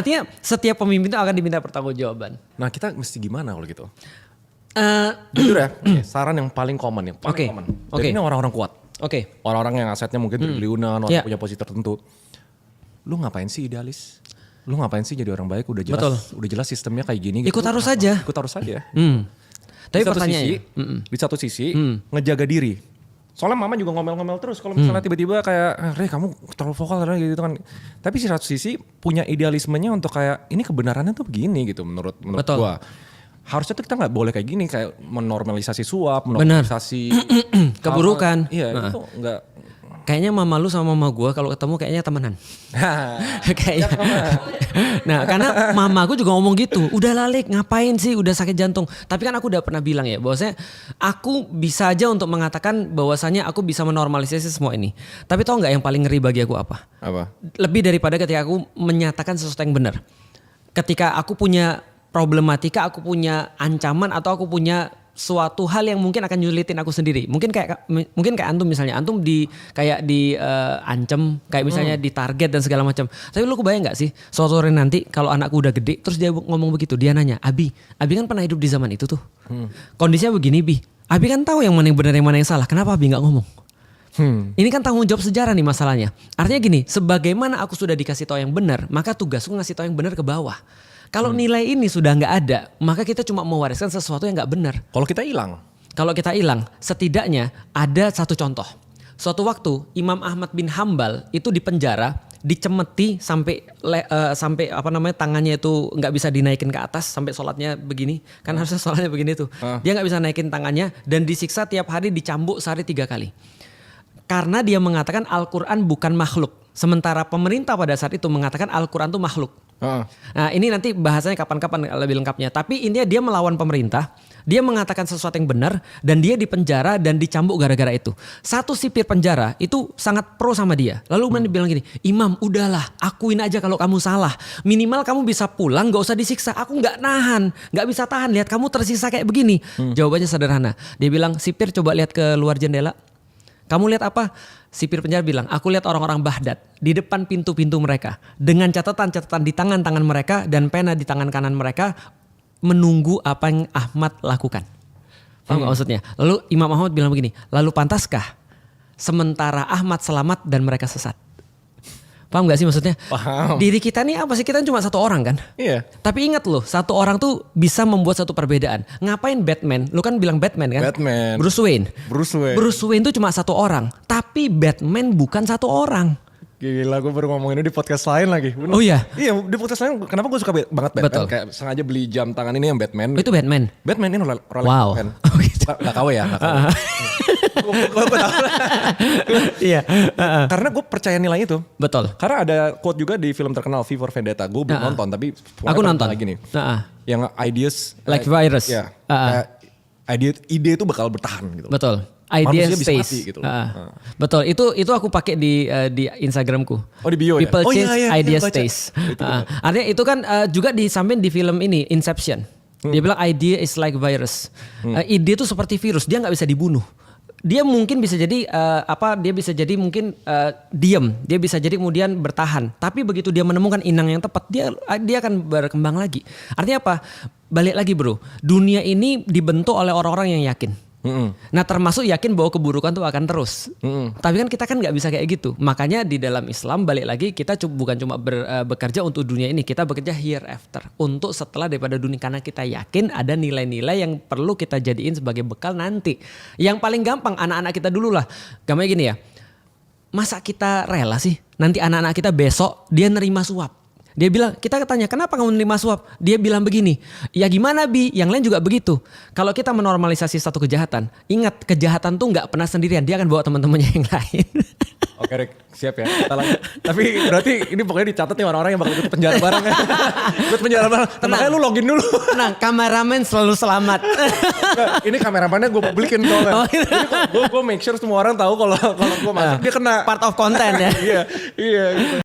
Artinya setiap pemimpin itu akan diminta pertanggungjawaban. Nah kita mesti gimana kalau gitu? Jujur ya, saran yang paling common, yang paling common. Dan ini orang-orang kuat. Orang-orang yang asetnya mungkin triliunan, orang punya posisi tertentu. Lu ngapain sih idealis? Lu ngapain sih jadi orang baik? Udah jelas sistemnya kayak gini. Ikut arus saja. Ikut arus saja. Tapi pertanyaannya, di satu sisi ngejaga diri. Soalnya mama juga ngomel-ngomel terus kalau misalnya tiba-tiba kayak, Re kamu terlalu vokal gitu kan. Tapi di satu sisi punya idealismenya untuk kayak ini kebenarannya tuh begini gitu menurut gua. Harusnya tuh kita nggak boleh kayak gini, kayak menormalisasi suap, menormalisasi keburukan. Iya itu nggak. Kayaknya mama lu sama mama gue kalau ketemu kayaknya temenan. Kayaknya. Nah karena mama gue juga ngomong gitu. Udah Lalik ngapain sih udah sakit jantung. Tapi kan aku udah pernah bilang ya bahwasanya aku bisa aja untuk mengatakan bahwasanya aku bisa menormalisasi semua ini. Tapi tau gak yang paling ngeri bagi aku apa? Lebih daripada ketika aku menyatakan sesuatu yang benar. Ketika aku punya problematika, aku punya ancaman atau aku punya suatu hal yang mungkin akan nyulitin aku sendiri. Mungkin kayak antum misalnya, antum ancam kayak misalnya di target dan segala macam. Tapi lu kebayang nggak sih suatu hari nanti kalau anakku udah gede terus dia ngomong begitu, dia nanya, Abi kan pernah hidup di zaman itu tuh. Kondisinya begini Bi. Abi kan tahu yang mana yang benar yang mana yang salah. Kenapa Abi nggak ngomong? Ini kan tanggung jawab sejarah nih masalahnya. Artinya gini, sebagaimana aku sudah dikasih tahu yang benar, maka tugasku ngasih tahu yang benar ke bawah. Kalau nilai ini sudah nggak ada, maka kita cuma mewariskan sesuatu yang nggak benar. Kalau kita hilang, setidaknya ada satu contoh. Suatu waktu Imam Ahmad bin Hambal itu dipenjara, dicemeti sampai tangannya itu nggak bisa dinaikin ke atas sampai sholatnya begini. Kan harusnya sholatnya begini tuh. Dia nggak bisa naikin tangannya dan disiksa tiap hari dicambuk sehari 3 kali. Karena dia mengatakan Al-Quran bukan makhluk. Sementara pemerintah pada saat itu mengatakan Al-Quran itu makhluk. Nah ini nanti bahasanya kapan-kapan lebih lengkapnya. Tapi intinya dia melawan pemerintah. Dia mengatakan sesuatu yang benar. Dan dia dipenjara dan dicambuk gara-gara itu. Satu sipir penjara itu sangat pro sama dia. Lalu dia bilang gini, Imam udahlah akuin aja kalau kamu salah. Minimal kamu bisa pulang gak usah disiksa. Aku gak nahan, gak bisa tahan lihat kamu tersisa kayak begini. Jawabannya sederhana. Dia bilang sipir coba lihat ke luar jendela. Kamu lihat apa? Sipir penjara bilang, aku lihat orang-orang Baghdad di depan pintu-pintu mereka. Dengan catatan-catatan di tangan-tangan mereka dan pena di tangan kanan mereka. Menunggu apa yang Ahmad lakukan. Paham gak maksudnya? Lalu Imam Ahmad bilang begini, lalu pantaskah sementara Ahmad selamat dan mereka sesat? Paham gak sih maksudnya? Paham. Diri kita nih apa sih? Kita cuma satu orang kan? Iya. Tapi ingat loh, satu orang tuh bisa membuat satu perbedaan. Ngapain Batman? Lu kan bilang Batman kan? Batman. Bruce Wayne tuh cuma satu orang. Tapi Batman bukan satu orang. Gila, gue baru ngomongin ini di podcast lain lagi. Bener. Oh iya? Iya, di podcast lain kenapa gue suka banget Batman. Betul. Kayak sengaja beli jam tangan ini yang Batman. Itu Batman? Batman ini Rolex wow. Batman. Oh gitu. Gak KW ya? Gue tahu. Iya. Karena gue percaya nilai itu. Betul. Karena ada quote juga di film terkenal V for Vendetta. Gue belum nonton tapi aku nonton lagi nih. Yang ideas like virus. Ya. Ide itu bakal bertahan gitu. Betul. Idea stays. Gitu. Betul. Itu aku pakai di Instagramku. Oh di bio People ya. change, idea stays. Artinya itu kan juga disampaikan di film ini Inception. Dia bilang idea is like virus. Ide itu seperti virus, dia nggak bisa dibunuh. Dia mungkin bisa jadi dia bisa jadi mungkin diam, dia bisa jadi kemudian bertahan. Tapi begitu dia menemukan inang yang tepat, dia akan berkembang lagi. Artinya apa? Balik lagi bro, dunia ini dibentuk oleh orang-orang yang yakin. Nah termasuk yakin bahwa keburukan itu akan terus. Tapi kan kita kan nggak bisa kayak gitu. Makanya di dalam Islam balik lagi kita bukan cuma bekerja untuk dunia ini, kita bekerja hereafter, untuk setelah daripada dunia, karena kita yakin ada nilai-nilai yang perlu kita jadiin sebagai bekal nanti. Yang paling gampang anak-anak kita dulu lah. Gampangnya gini ya, masa kita rela sih nanti anak-anak kita besok dia nerima suap? Dia bilang, kita tanya kenapa kamu menerima suap? Dia bilang begini, ya gimana Bi? Yang lain juga begitu. Kalau kita menormalisasi satu kejahatan, ingat kejahatan tuh gak pernah sendirian. Dia akan bawa teman-temannya yang lain. Oke Rick, siap ya. Tapi berarti ini pokoknya dicatat nih orang-orang yang bakal ikut penjara bareng. Ikut penjara bareng. Makanya lu login dulu. Tenang, kameramen selalu selamat. Ini kameramannya gue publikin soalnya. Jadi gue make sure semua orang tahu kalau gue masuk dia kena. Part of content ya. Iya.